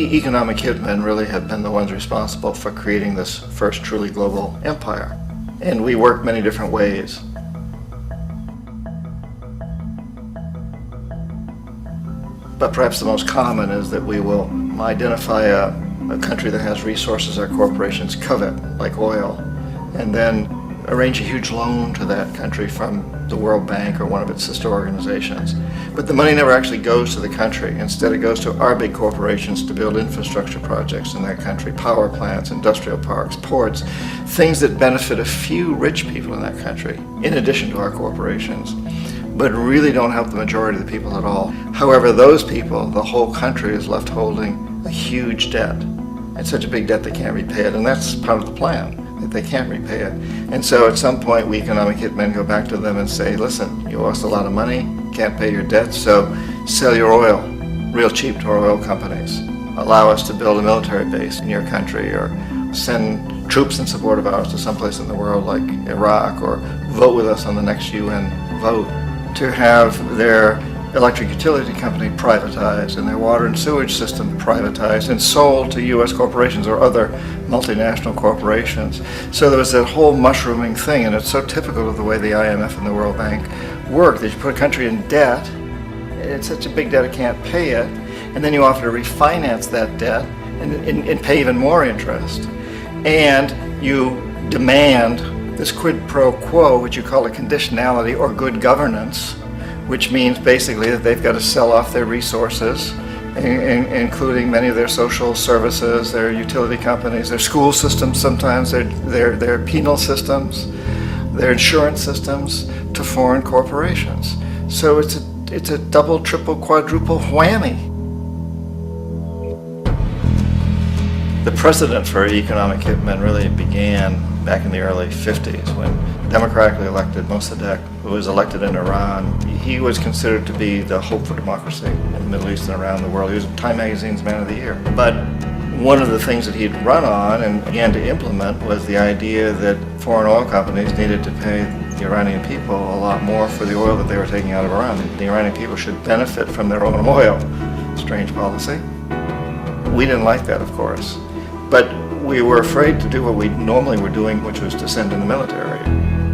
We economic hitmen really have been the ones responsible for creating this first truly global empire. And we work many different ways. But perhaps the most common is that we will identify a country that has resources our corporations covet, like oil, and then arrange a huge loan to that country from the World Bank or one of its sister organizations. But the money never actually goes to the country. Instead, it goes to our big corporations to build infrastructure projects in that country, power plants, industrial parks, ports, things that benefit a few rich people in that country, in addition to our corporations, but really don't help the majority of the people at all. However, those people, the whole country is left holding a huge debt. It's such a big debt they can't repay it, and that's part of the plan, that they can't repay it. And so at some point, we economic hitmen go back to them and say, listen, you owe us a lot of money, can't pay your debt, so sell your oil real cheap to our oil companies. Allow us to build a military base in your country, or send troops in support of ours to someplace in the world like Iraq, or vote with us on the next UN vote. To have their electric utility company privatized and their water and sewage system privatized and sold to U.S. corporations or other multinational corporations. So there was that whole mushrooming thing, and it's so typical of the way the IMF and the World Bank work, that you put a country in debt, it's such a big debt it can't pay it, and then you offer to refinance that debt and pay even more interest. And you demand this quid pro quo, which you call a conditionality or good governance, which means basically that they've got to sell off their resources, including many of their social services, their utility companies, their school systems sometimes, their penal systems, their insurance systems, to foreign corporations. So it's a double, triple, quadruple whammy. The precedent for economic hitmen really began back in the early 50s when democratically elected Mossadegh, who was elected in Iran, he was considered to be the hope for democracy in the Middle East and around the world. He was Time Magazine's Man of the Year. But one of the things that he'd run on and began to implement was the idea that foreign oil companies needed to pay the Iranian people a lot more for the oil that they were taking out of Iran. The Iranian people should benefit from their own oil. Strange policy. We didn't like that, of course. But we were afraid to do what we normally were doing, which was to send in the military.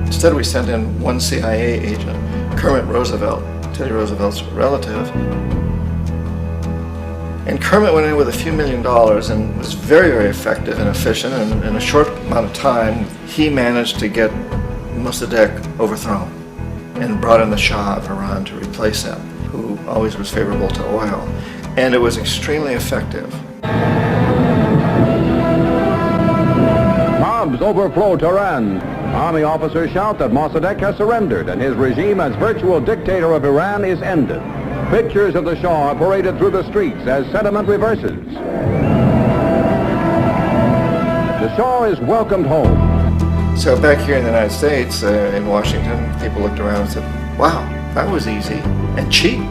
Instead, we sent in one CIA agent, Kermit Roosevelt, Teddy Roosevelt's relative. And Kermit went in with a few $1 million and was very, very effective and efficient. And in a short amount of time, he managed to get Mossadegh overthrown and brought in the Shah of Iran to replace him, who always was favorable to oil. And it was extremely effective. Mobs overflow Tehran. Army officers shout that Mossadegh has surrendered and his regime as virtual dictator of Iran is ended. Pictures of the Shah are paraded through the streets as sentiment reverses. The Shah is welcomed home. So back here in the United States, in Washington, people looked around and said, wow, that was easy and cheap.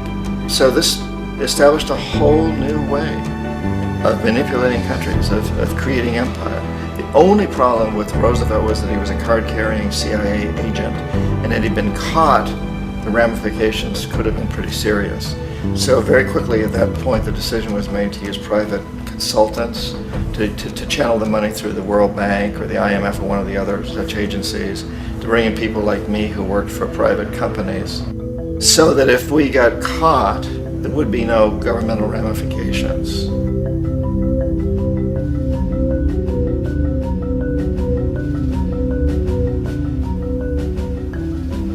So this established a whole new way of manipulating countries, of creating empire. The only problem with Roosevelt was that he was a card-carrying CIA agent, and had he been caught, the ramifications could have been pretty serious. So very quickly at that point, the decision was made to use private consultants to channel the money through the World Bank or the IMF or one of the other such agencies, to bring in people like me who worked for private companies, so that if we got caught, there would be no governmental ramifications.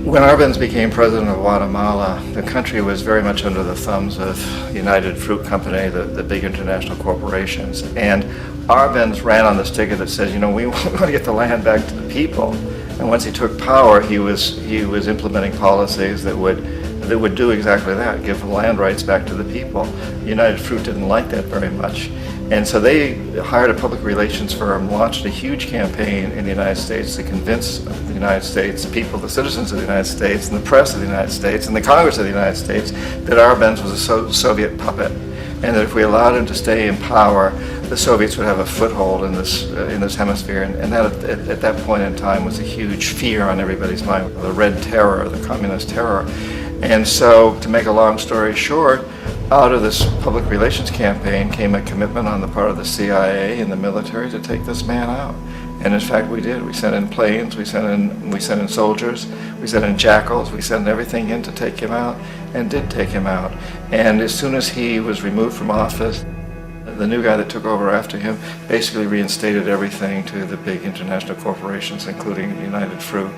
When Arbenz became president of Guatemala, the country was very much under the thumbs of United Fruit Company, the big international corporations. And Arbenz ran on this ticket that says, you know, we want to get the land back to the people. And once he took power, he was implementing policies that would do exactly that, give the land rights back to the people. United Fruit didn't like that very much. And so they hired a public relations firm, launched a huge campaign in the United States to convince the United States people, the citizens of the United States, and the press of the United States, and the Congress of the United States, that Arbenz was a Soviet puppet, and that if we allowed him to stay in power, the Soviets would have a foothold in this hemisphere. And that at that point in time was a huge fear on everybody's mind, the Red Terror, the Communist Terror. And so, to make a long story short, Out of this public relations campaign came a commitment on the part of the CIA and the military to take this man out. And in fact, we did. We sent in planes, we sent in soldiers, we sent in jackals, we sent everything in to take him out, and did take him out. And as soon as he was removed from office, the new guy that took over after him basically reinstated everything to the big international corporations, including United Fruit.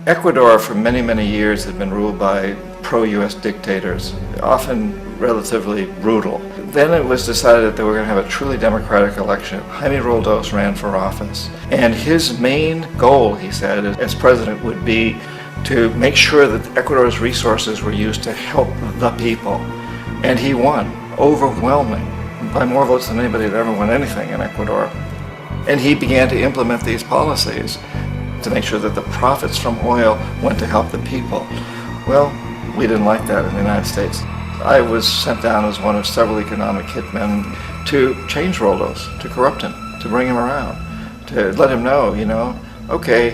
Ecuador for many, many years had been ruled by pro-US dictators, often relatively brutal. Then it was decided that they were going to have a truly democratic election. Jaime Roldos ran for office, and his main goal, he said, as president would be to make sure that Ecuador's resources were used to help the people. And he won, overwhelming, by more votes than anybody had ever won anything in Ecuador. And he began to implement these policies to make sure that the profits from oil went to help the people. Well, we didn't like that in the United States. I was sent down as one of several economic hitmen to change Roldos, to corrupt him, to bring him around, to let him know, okay,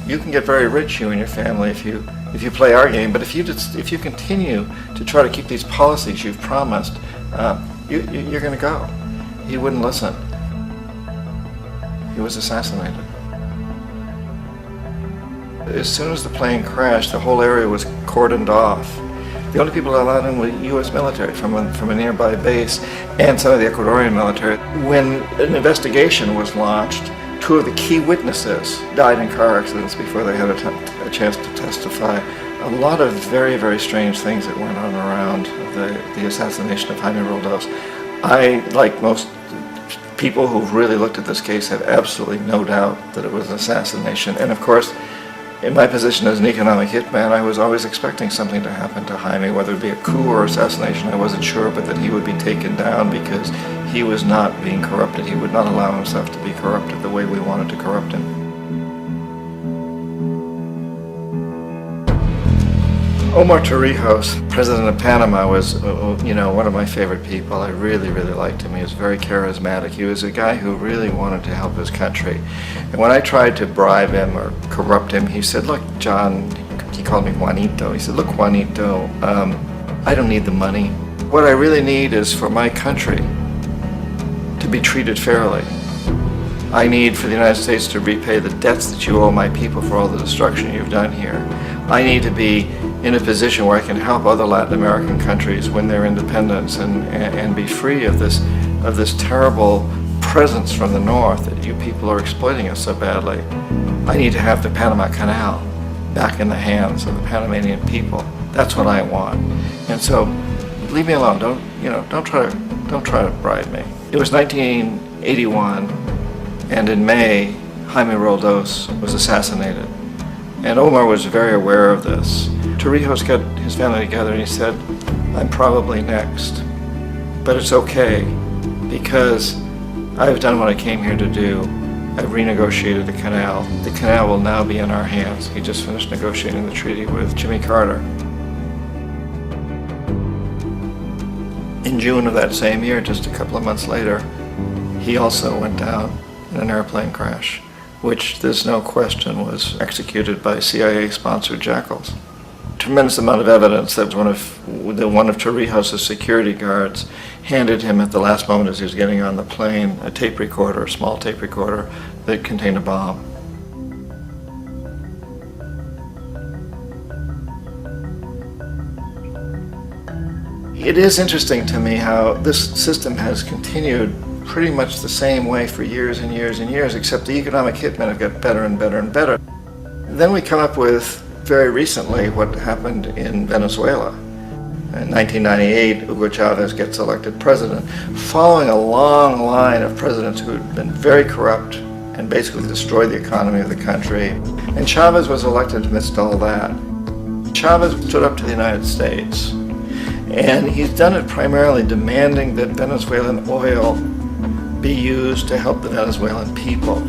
you can get very rich, you and your family, if you play our game, but if you continue to try to keep these policies you've promised, you're going to go. He wouldn't listen. He was assassinated. As soon as the plane crashed, the whole area was cordoned off. The only people allowed in were U.S. military from a nearby base and some of the Ecuadorian military. When an investigation was launched, two of the key witnesses died in car accidents before they had a chance to testify. A lot of very, very strange things that went on around the assassination of Jaime Roldos. I, like most people who've really looked at this case, have absolutely no doubt that it was an assassination. And of course, in my position as an economic hitman, I was always expecting something to happen to Jaime, whether it be a coup or assassination, I wasn't sure, but that he would be taken down because he was not being corrupted. He would not allow himself to be corrupted the way we wanted to corrupt him. Omar Torrijos, president of Panama, was one of my favorite people. I really, really liked him. He was very charismatic. He was a guy who really wanted to help his country. And when I tried to bribe him or corrupt him, he said, look, John, he called me Juanito. He said, look, Juanito, I don't need the money. What I really need is for my country to be treated fairly. I need for the United States to repay the debts that you owe my people for all the destruction you've done here. I need to be in a position where I can help other Latin American countries win their independence and be free of this terrible presence from the north that you people are exploiting us so badly. I need to have the Panama Canal back in the hands of the Panamanian people. That's what I want. And so, leave me alone. Don't try to bribe me. It was 1981, and in May, Jaime Roldos was assassinated. And Omar was very aware of this. Torrijos got his family together and he said, I'm probably next, but it's okay because I've done what I came here to do. I've renegotiated the canal. The canal will now be in our hands. He just finished negotiating the treaty with Jimmy Carter. In June of that same year, just a couple of months later, he also went down in an airplane crash, which there's no question was executed by CIA-sponsored jackals. Tremendous amount of evidence that one of Torrijos' security guards handed him at the last moment as he was getting on the plane a tape recorder, a small tape recorder that contained a bomb. It is interesting to me how this system has continued pretty much the same way for years and years and years, except the economic hitmen have got better and better and better. Then we come up with, very recently, what happened in Venezuela. In 1998, Hugo Chavez gets elected president, following a long line of presidents who had been very corrupt and basically destroyed the economy of the country. And Chavez was elected amidst all that. Chavez stood up to the United States, and he's done it primarily demanding that Venezuelan oil be used to help the Venezuelan people.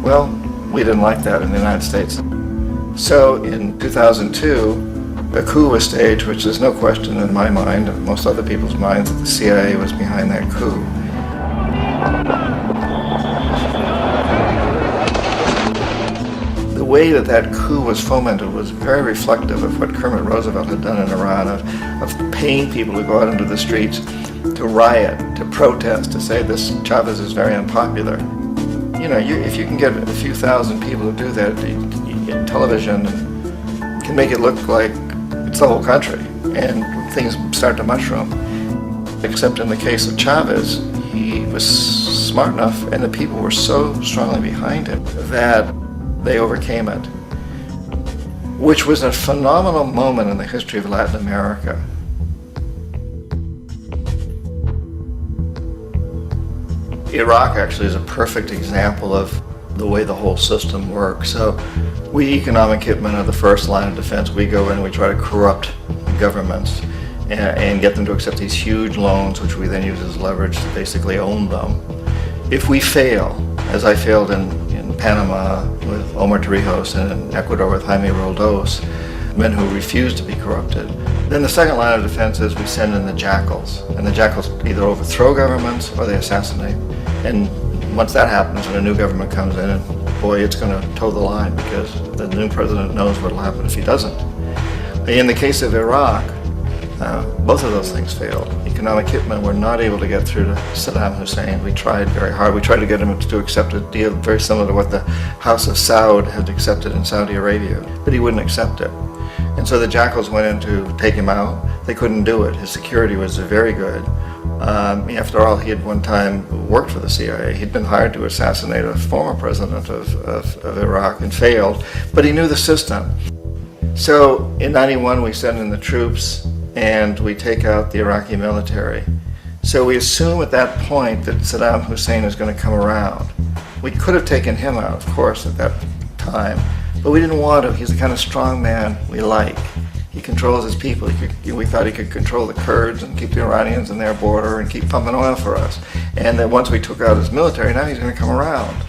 Well, we didn't like that in the United States. So in 2002, a coup was staged, which there's no question in my mind, and most other people's minds, that the CIA was behind that coup. The way that that coup was fomented was very reflective of what Kermit Roosevelt had done in Iran, of paying people to go out into the streets, to riot, to protest, to say this Chavez is very unpopular. You know, if you can get a few thousand people to do that, television can make it look like it's the whole country, and things start to mushroom. Except in the case of Chavez, he was smart enough, and the people were so strongly behind him that they overcame it, which was a phenomenal moment in the history of Latin America. Iraq actually is a perfect example of the way the whole system works. So we economic hitmen are the first line of defense. We go in and we try to corrupt governments and get them to accept these huge loans, which we then use as leverage to basically own them. If we fail, as I failed in Panama with Omar Torrijos and in Ecuador with Jaime Roldos, men who refused to be corrupted, then the second line of defense is we send in the jackals. And the jackals either overthrow governments or they assassinate. And once that happens and a new government comes in, and boy, it's going to toe the line, because the new president knows what will happen if he doesn't. In the case of Iraq, both of those things failed. Economic hitmen were not able to get through to Saddam Hussein. We tried very hard. We tried to get him to accept a deal very similar to what the House of Saud had accepted in Saudi Arabia, but he wouldn't accept it. And so the jackals went in to take him out. They couldn't do it. His security was very good. After all, he had one time worked for the CIA. He'd been hired to assassinate a former president of Iraq and failed, but he knew the system. So in '91, we send in the troops and we take out the Iraqi military. So we assume at that point that Saddam Hussein is going to come around. We could have taken him out, of course, at that time, but we didn't want to. He's the kind of strong man we like. He controls his people. We thought he could control the Kurds and keep the Iranians in their border and keep pumping oil for us. And that once we took out his military, now he's going to come around.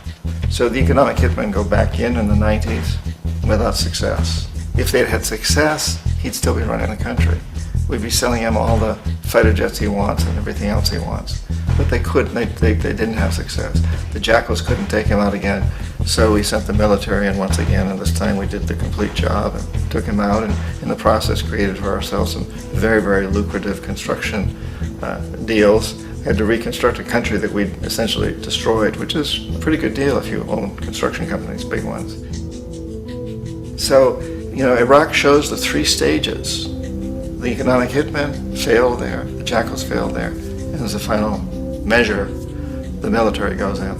So the economic hitmen go back in the 90s without success. If they'd had success, he'd still be running the country. We'd be selling him all the fighter jets he wants and everything else he wants. But they couldn't. They didn't have success. The jackals couldn't take him out again, so we sent the military in once again, and this time we did the complete job and took him out, and in the process created for ourselves some very, very lucrative construction deals. We had to reconstruct a country that we'd essentially destroyed, which is a pretty good deal if you own construction companies, big ones. So, you know, Iraq shows the three stages. The economic hitmen failed there, the jackals failed there, and as a final measure, the military goes in.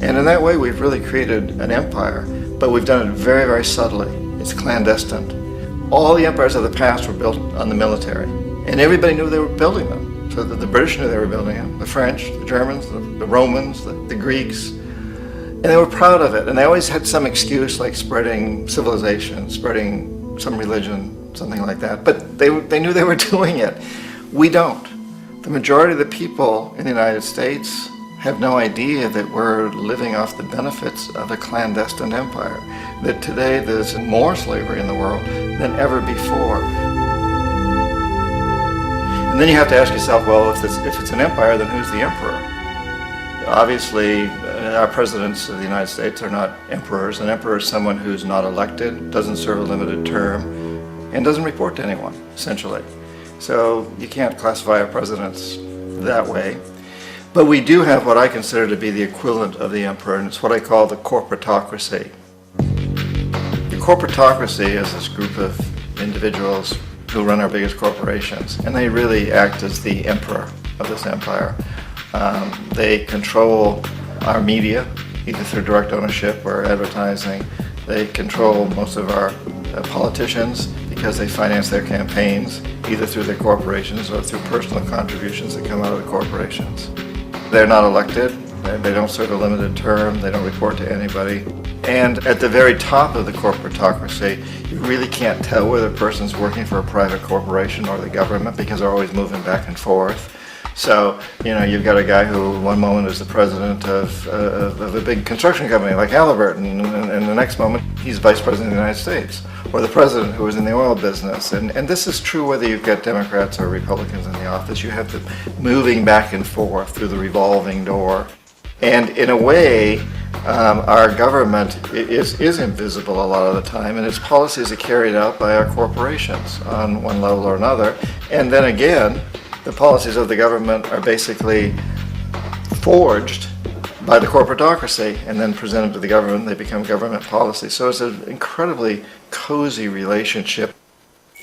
And in that way, we've really created an empire, but we've done it very, very subtly. It's clandestine. All the empires of the past were built on the military, and everybody knew they were building them. So the British knew they were building them, the French, the Germans, the Romans, the Greeks. And they were proud of it, and they always had some excuse like spreading civilization, spreading some religion, something like that. But they knew they were doing it. We don't. The majority of the people in the United States have no idea that we're living off the benefits of a clandestine empire, that today there's more slavery in the world than ever before. And then you have to ask yourself, well, if it's an empire, then who's the emperor? Obviously, our presidents of the United States are not emperors. An emperor is someone who's not elected, doesn't serve a limited term, and doesn't report to anyone, essentially. So you can't classify our presidents that way. But we do have what I consider to be the equivalent of the emperor, and it's what I call the corporatocracy. The corporatocracy is this group of individuals who run our biggest corporations, and they really act as the emperor of this empire. They control our media, either through direct ownership or advertising. They control most of our politicians because they finance their campaigns, either through their corporations or through personal contributions that come out of the corporations. They're not elected, they don't serve a limited term, they don't report to anybody. And at the very top of the corporatocracy, you really can't tell whether a person's working for a private corporation or the government because they're always moving back and forth. So, you know, you've got a guy who one moment is the president of a big construction company like Halliburton, and the next moment he's vice president of the United States, or the president who is in the oil business. And this is true whether you've got Democrats or Republicans in the office. You have them moving back and forth through the revolving door. And in a way, Our government is invisible a lot of the time, and its policies are carried out by our corporations on one level or another. And then again, the policies of the government are basically forged by the corporatocracy and then presented to the government. They become government policy. So it's an incredibly cozy relationship.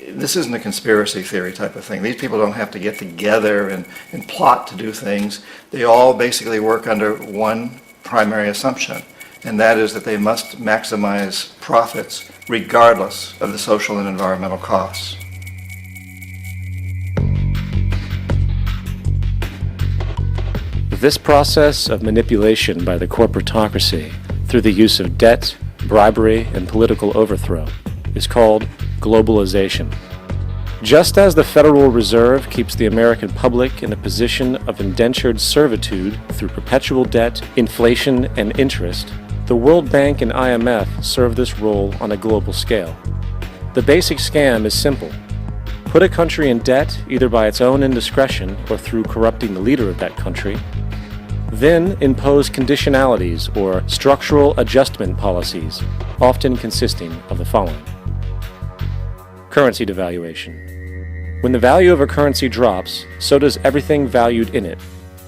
This isn't a conspiracy theory type of thing. These people don't have to get together and plot to do things. They all basically work under one primary assumption, and that is that they must maximize profits regardless of the social and environmental costs. This process of manipulation by the corporatocracy through the use of debt, bribery, and political overthrow is called globalization. Just as the Federal Reserve keeps the American public in a position of indentured servitude through perpetual debt, inflation, and interest, the World Bank and IMF serve this role on a global scale. The basic scam is simple. Put a country in debt either by its own indiscretion or through corrupting the leader of that country, then impose conditionalities or structural adjustment policies, often consisting of the following. Currency devaluation. When the value of a currency drops, so does everything valued in it.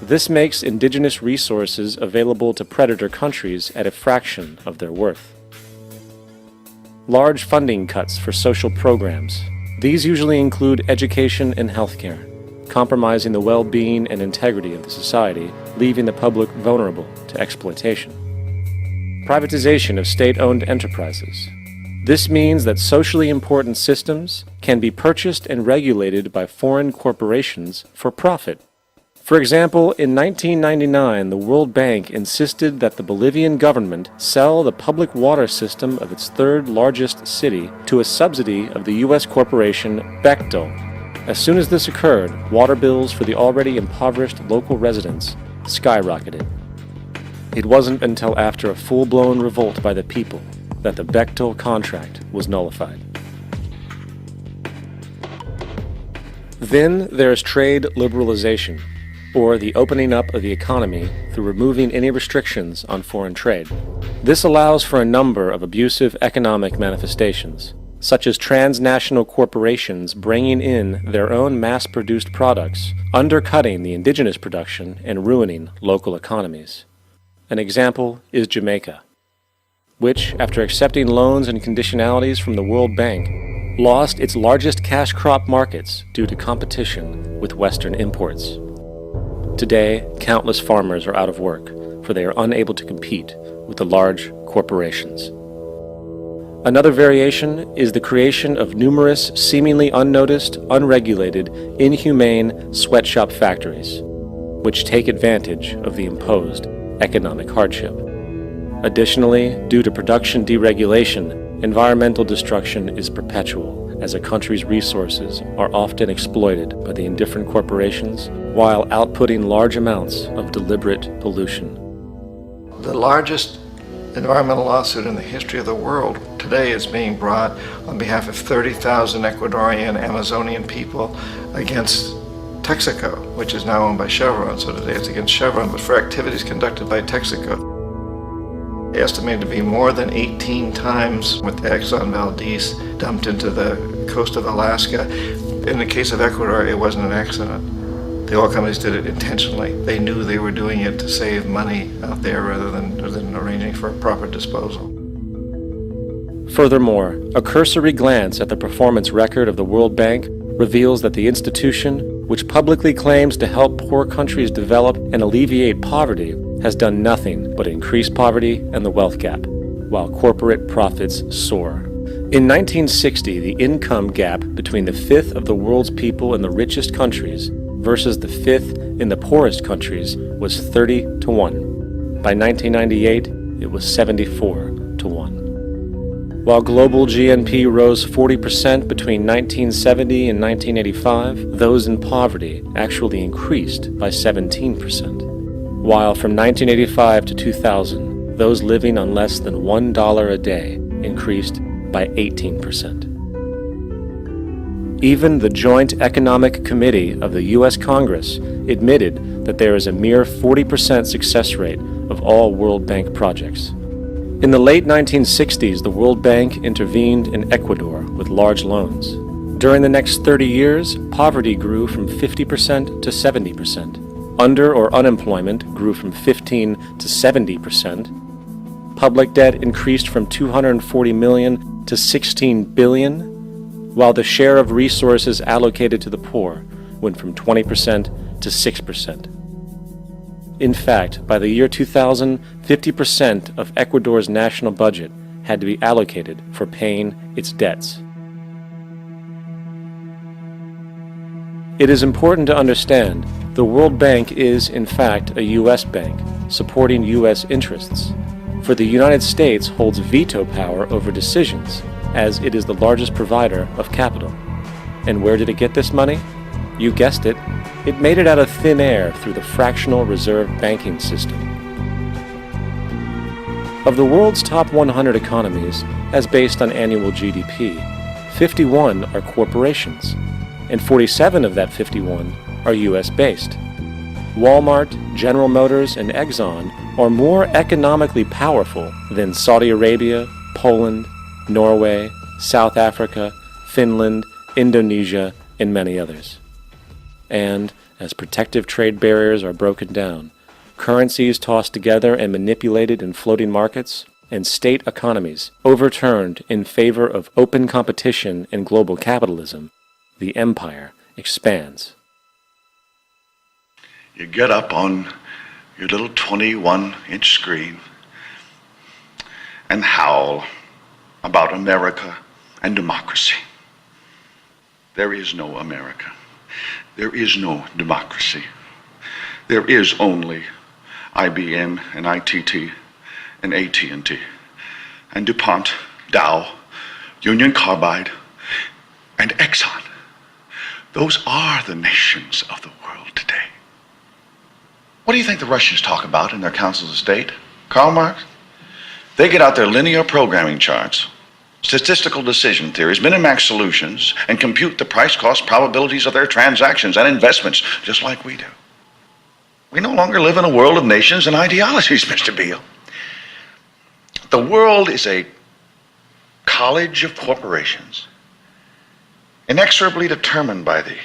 This makes indigenous resources available to predator countries at a fraction of their worth. Large funding cuts for social programs. These usually include education and healthcare, compromising the well-being and integrity of the society, leaving the public vulnerable to exploitation. Privatization of state-owned enterprises. This means that socially important systems can be purchased and regulated by foreign corporations for profit. For example, in 1999, the World Bank insisted that the Bolivian government sell the public water system of its third largest city to a subsidy of the U.S. corporation Bechtel. As soon as this occurred, water bills for the already impoverished local residents skyrocketed. It wasn't until after a full-blown revolt by the people that the Bechtel contract was nullified. Then there's trade liberalization, or the opening up of the economy through removing any restrictions on foreign trade. This allows for a number of abusive economic manifestations, such as transnational corporations bringing in their own mass-produced products, undercutting the indigenous production and ruining local economies. An example is Jamaica, which, after accepting loans and conditionalities from the World Bank, lost its largest cash crop markets due to competition with Western imports. Today, countless farmers are out of work, for they are unable to compete with the large corporations. Another variation is the creation of numerous seemingly unnoticed, unregulated, inhumane sweatshop factories, which take advantage of the imposed economic hardship. Additionally, due to production deregulation, environmental destruction is perpetual, as a country's resources are often exploited by the indifferent corporations while outputting large amounts of deliberate pollution. The largest environmental lawsuit in the history of the world today is being brought on behalf of 30,000 Ecuadorian Amazonian people against Texaco, which is now owned by Chevron. So today it's against Chevron, but for activities conducted by Texaco. Estimated to be more than 18 times what the Exxon Valdez dumped into the coast of Alaska. In the case of Ecuador, it wasn't an accident. The oil companies did it intentionally. They knew they were doing it to save money out there rather than arranging for a proper disposal. Furthermore, a cursory glance at the performance record of the World Bank reveals that the institution, which publicly claims to help poor countries develop and alleviate poverty, has done nothing but increase poverty and the wealth gap, while corporate profits soar. In 1960, the income gap between the fifth of the world's people in the richest countries versus the fifth in the poorest countries was 30 to 1. By 1998, it was 74 to 1. While global GNP rose 40% between 1970 and 1985, those in poverty actually increased by 17%. While from 1985 to 2000, those living on less than $1 a day increased by 18%. Even the Joint Economic Committee of the U.S. Congress admitted that there is a mere 40% success rate of all World Bank projects. In the late 1960s, the World Bank intervened in Ecuador with large loans. During the next 30 years, poverty grew from 50% to 70%. Under or unemployment grew from 15 to 70%. Public debt increased from 240 million to 16 billion, while the share of resources allocated to the poor went from 20% to 6%. In fact, by the year 2000, 50% of Ecuador's national budget had to be allocated for paying its debts. It is important to understand the World Bank is, in fact, a U.S. bank supporting U.S. interests, for the United States holds veto power over decisions, as it is the largest provider of capital. And where did it get this money? You guessed it. It made it out of thin air through the fractional reserve banking system. Of the world's top 100 economies, as based on annual GDP, 51 are corporations, and 47 of that 51 are U.S.-based. Walmart, General Motors, and Exxon are more economically powerful than Saudi Arabia, Poland, Norway, South Africa, Finland, Indonesia, and many others. And as protective trade barriers are broken down, currencies tossed together and manipulated in floating markets, and state economies overturned in favor of open competition and global capitalism, the empire expands. You get up on your little 21-inch screen and howl about America and democracy. There is no America. There is no democracy. There is only IBM and ITT and AT&T and DuPont, Dow, Union Carbide, and Exxon. Those are the nations of the world today. What do you think the Russians talk about in their councils of state? Karl Marx? They get out their linear programming charts, statistical decision theories, minimax solutions, and compute the price-cost probabilities of their transactions and investments, just like we do. We no longer live in a world of nations and ideologies, Mr. Beale. The world is a college of corporations, inexorably determined by the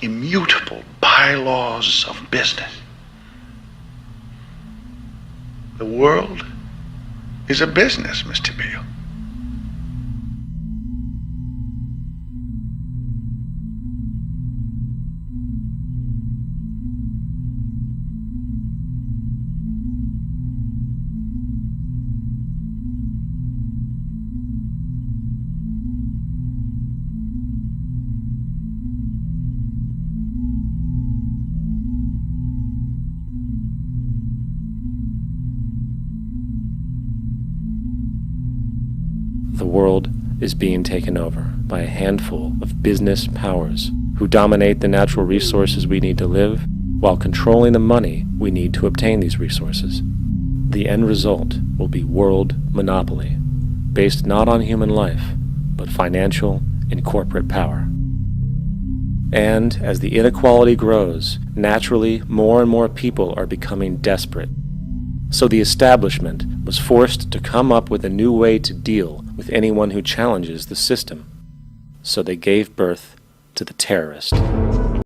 immutable bylaws of business. The world is a business, Mr. Beale. The world is being taken over by a handful of business powers who dominate the natural resources we need to live while controlling the money we need to obtain these resources. The end result will be world monopoly, based not on human life, but financial and corporate power. And as the inequality grows, naturally more and more people are becoming desperate. So the establishment was forced to come up with a new way to deal with anyone who challenges the system. So they gave birth to the terrorist.